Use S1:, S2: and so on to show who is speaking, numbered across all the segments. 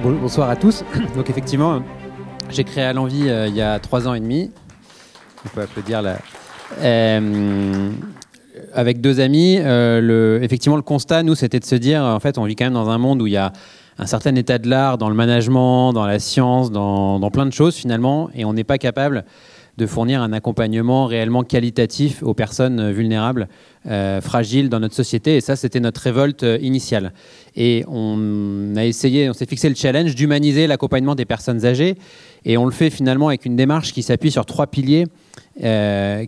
S1: Bonsoir à tous. Donc effectivement, j'ai créé À l'Envie il y a 3 ans et demi. On peut applaudir là. Avec 2 amis. Effectivement, le constat, nous, c'était de se dire, en fait, on vit quand même dans un monde où il y a un certain état de l'art dans le management, dans la science, dans plein de choses finalement, et on n'est pas capable de fournir un accompagnement réellement qualitatif aux personnes vulnérables, fragiles dans notre société. Et ça, c'était notre révolte initiale. Et on s'est fixé le challenge d'humaniser l'accompagnement des personnes âgées. Et on le fait finalement avec une démarche qui s'appuie sur 3 piliers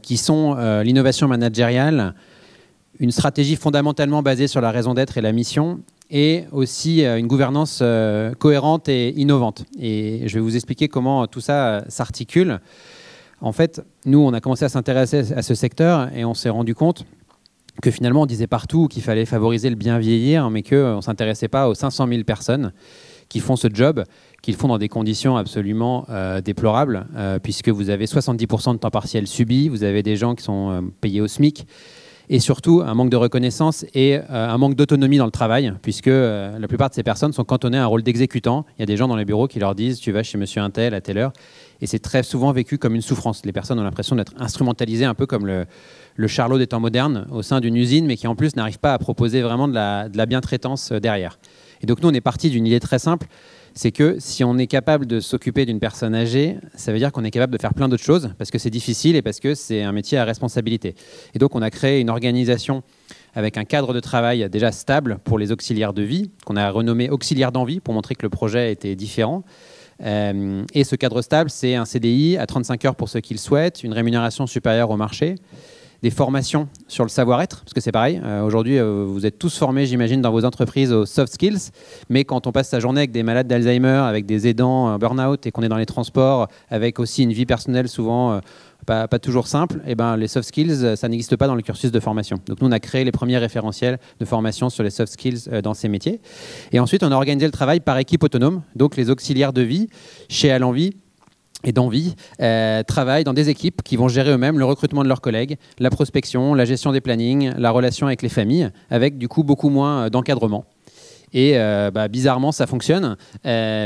S1: qui sont l'innovation managériale, une stratégie fondamentalement basée sur la raison d'être et la mission, et aussi une gouvernance cohérente et innovante. Et je vais vous expliquer comment tout ça s'articule. En fait, nous, on a commencé à s'intéresser à ce secteur et on s'est rendu compte que finalement, on disait partout qu'il fallait favoriser le bien vieillir, mais qu'on ne s'intéressait pas aux 500 000 personnes qui font ce job, qu'ils font dans des conditions absolument déplorables, puisque vous avez 70% de temps partiel subi, vous avez des gens qui sont payés au SMIC, et surtout un manque de reconnaissance et un manque d'autonomie dans le travail, puisque la plupart de ces personnes sont cantonnées à un rôle d'exécutant. Il y a des gens dans les bureaux qui leur disent « tu vas chez monsieur un tel à telle heure », et c'est très souvent vécu comme une souffrance. Les personnes ont l'impression d'être instrumentalisées un peu comme le charlot des temps modernes au sein d'une usine, mais qui en plus n'arrive pas à proposer vraiment de la bientraitance derrière. Et donc nous, on est parti d'une idée très simple, c'est que si on est capable de s'occuper d'une personne âgée, ça veut dire qu'on est capable de faire plein d'autres choses, parce que c'est difficile et parce que c'est un métier à responsabilité. Et donc on a créé une organisation avec un cadre de travail déjà stable pour les auxiliaires de vie, qu'on a renommé auxiliaires d'envie, pour montrer que le projet était différent. Et ce cadre stable, c'est un CDI à 35 heures pour ceux qui le souhaitent, une rémunération supérieure au marché, des formations sur le savoir-être, parce que c'est pareil, aujourd'hui vous êtes tous formés, j'imagine, dans vos entreprises aux soft skills, mais quand on passe sa journée avec des malades d'Alzheimer, avec des aidants burn-out, et qu'on est dans les transports, avec aussi une vie personnelle souvent pas toujours simple, et ben, les soft skills, ça n'existe pas dans le cursus de formation. Donc nous, on a créé les premiers référentiels de formation sur les soft skills dans ces métiers. Et ensuite, on a organisé le travail par équipe autonome, donc les auxiliaires de vie, chez À l'Envie, et d'envie, travaillent dans des équipes qui vont gérer eux-mêmes le recrutement de leurs collègues, la prospection, la gestion des plannings, la relation avec les familles, avec du coup beaucoup moins d'encadrement. Et bizarrement, ça fonctionne,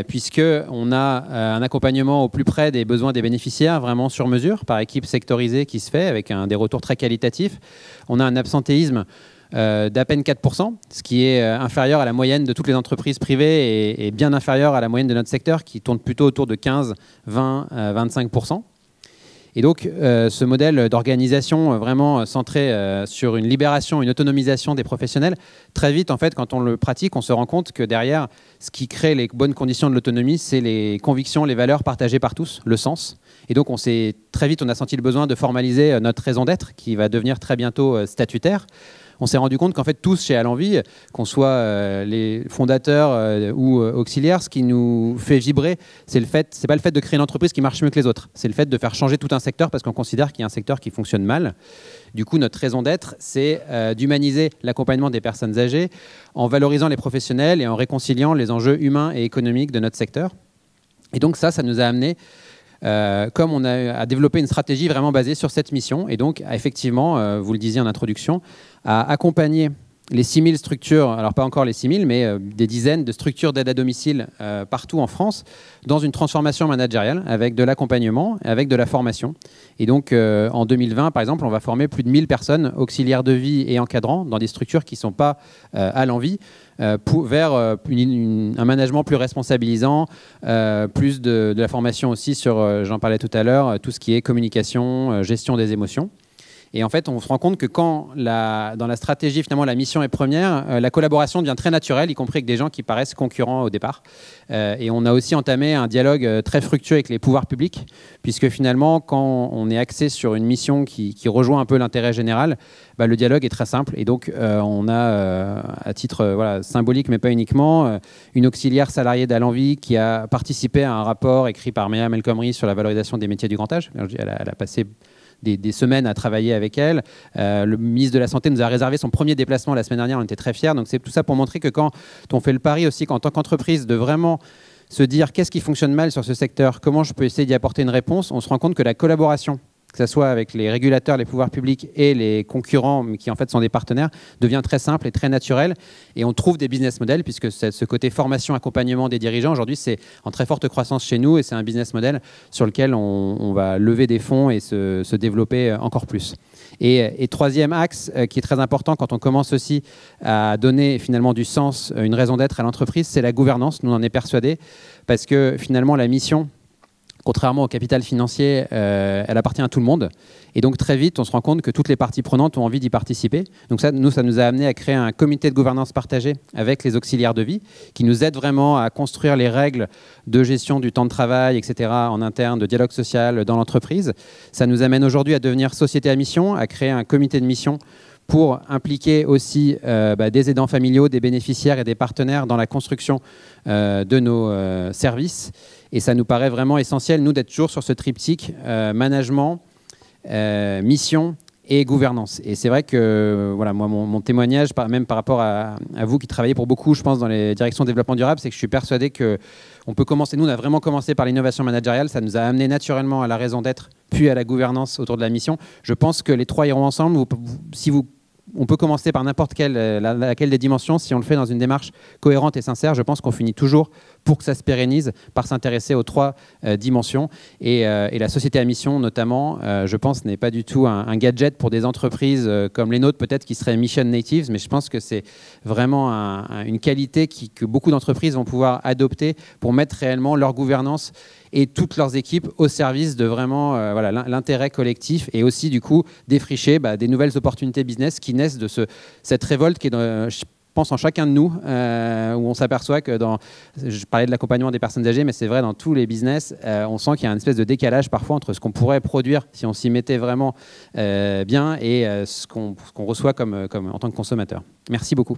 S1: puisqu'on a un accompagnement au plus près des besoins des bénéficiaires, vraiment sur mesure, par équipe sectorisée qui se fait, avec des retours très qualitatifs. On a un absentéisme d'à peine 4%, ce qui est inférieur à la moyenne de toutes les entreprises privées et bien inférieur à la moyenne de notre secteur qui tourne plutôt autour de 15, 20, 25%. Et donc ce modèle d'organisation vraiment centré sur une libération, une autonomisation des professionnels, très vite en fait quand on le pratique, on se rend compte que derrière ce qui crée les bonnes conditions de l'autonomie, c'est les convictions, les valeurs partagées par tous, le sens. Et donc très vite on a senti le besoin de formaliser notre raison d'être qui va devenir très bientôt statutaire. On s'est rendu compte qu'en fait, tous chez À l'Envie, qu'on soit les fondateurs ou auxiliaires, ce qui nous fait vibrer, c'est pas le fait de créer une entreprise qui marche mieux que les autres. C'est le fait de faire changer tout un secteur parce qu'on considère qu'il y a un secteur qui fonctionne mal. Du coup, notre raison d'être, c'est d'humaniser l'accompagnement des personnes âgées en valorisant les professionnels et en réconciliant les enjeux humains et économiques de notre secteur. Et donc ça nous a amené comme on a développé une stratégie vraiment basée sur cette mission et donc effectivement, vous le disiez en introduction, à accompagner les 6000 structures, alors pas encore les 6000, mais des dizaines de structures d'aide à domicile partout en France, dans une transformation managériale avec de l'accompagnement, avec de la formation. Et donc en 2020, par exemple, on va former plus de 1000 personnes auxiliaires de vie et encadrants dans des structures qui ne sont pas à l'envie, vers un management plus responsabilisant, plus de la formation aussi sur, j'en parlais tout à l'heure, tout ce qui est communication, gestion des émotions. Et en fait, on se rend compte que quand, dans la stratégie, finalement, la mission est première, la collaboration devient très naturelle, y compris avec des gens qui paraissent concurrents au départ. Et on a aussi entamé un dialogue très fructueux avec les pouvoirs publics, puisque finalement, quand on est axé sur une mission qui rejoint un peu l'intérêt général, le dialogue est très simple. Et donc, on a, à titre symbolique, mais pas uniquement, une auxiliaire salariée d'À l'Envie qui a participé à un rapport écrit par Myriam El Khomri sur la valorisation des métiers du grand âge. Elle a passé des semaines à travailler avec elle. Le ministre de la Santé nous a réservé son premier déplacement la semaine dernière, on était très fiers. Donc c'est tout ça pour montrer que quand on fait le pari aussi, qu'en tant qu'entreprise, de vraiment se dire qu'est-ce qui fonctionne mal sur ce secteur, comment je peux essayer d'y apporter une réponse, on se rend compte que la collaboration que ce soit avec les régulateurs, les pouvoirs publics et les concurrents, mais qui en fait sont des partenaires, devient très simple et très naturel. Et on trouve des business models, puisque ce côté formation, accompagnement des dirigeants, aujourd'hui, c'est en très forte croissance chez nous, et c'est un business model sur lequel on va lever des fonds et se développer encore plus. Et troisième axe qui est très important quand on commence aussi à donner finalement du sens, une raison d'être à l'entreprise, c'est la gouvernance. Nous, on en est persuadés, parce que finalement, la mission, contrairement au capital financier, elle appartient à tout le monde. Et donc, très vite, on se rend compte que toutes les parties prenantes ont envie d'y participer. Donc, ça nous a amené à créer un comité de gouvernance partagé avec les auxiliaires de vie qui nous aident vraiment à construire les règles de gestion du temps de travail, etc., en interne, de dialogue social dans l'entreprise. Ça nous amène aujourd'hui à devenir société à mission, à créer un comité de mission pour impliquer aussi des aidants familiaux, des bénéficiaires et des partenaires dans la construction de nos services. Et ça nous paraît vraiment essentiel, nous, d'être toujours sur ce triptyque management, mission et gouvernance. Et c'est vrai que voilà, moi, mon témoignage, même par rapport à vous qui travaillez pour beaucoup, je pense, dans les directions de développement durable, c'est que je suis persuadé qu'on peut commencer. Nous, on a vraiment commencé par l'innovation managériale. Ça nous a amené naturellement à la raison d'être, puis à la gouvernance autour de la mission. Je pense que les trois iront ensemble. On peut commencer par n'importe laquelle des dimensions. Si on le fait dans une démarche cohérente et sincère, je pense qu'on finit toujours, pour que ça se pérennise, par s'intéresser aux trois dimensions. Et la société à mission, notamment, je pense, n'est pas du tout un gadget pour des entreprises comme les nôtres, peut-être, qui seraient mission natives, mais je pense que c'est vraiment une qualité que beaucoup d'entreprises vont pouvoir adopter pour mettre réellement leur gouvernance et toutes leurs équipes au service de vraiment l'intérêt collectif, et aussi du coup défricher des nouvelles opportunités business qui naissent de cette révolte qui est, je pense, en chacun de nous, où on s'aperçoit que je parlais de l'accompagnement des personnes âgées, mais c'est vrai dans tous les business, on sent qu'il y a une espèce de décalage parfois entre ce qu'on pourrait produire si on s'y mettait vraiment bien et ce qu'on reçoit en tant que consommateur. Merci beaucoup.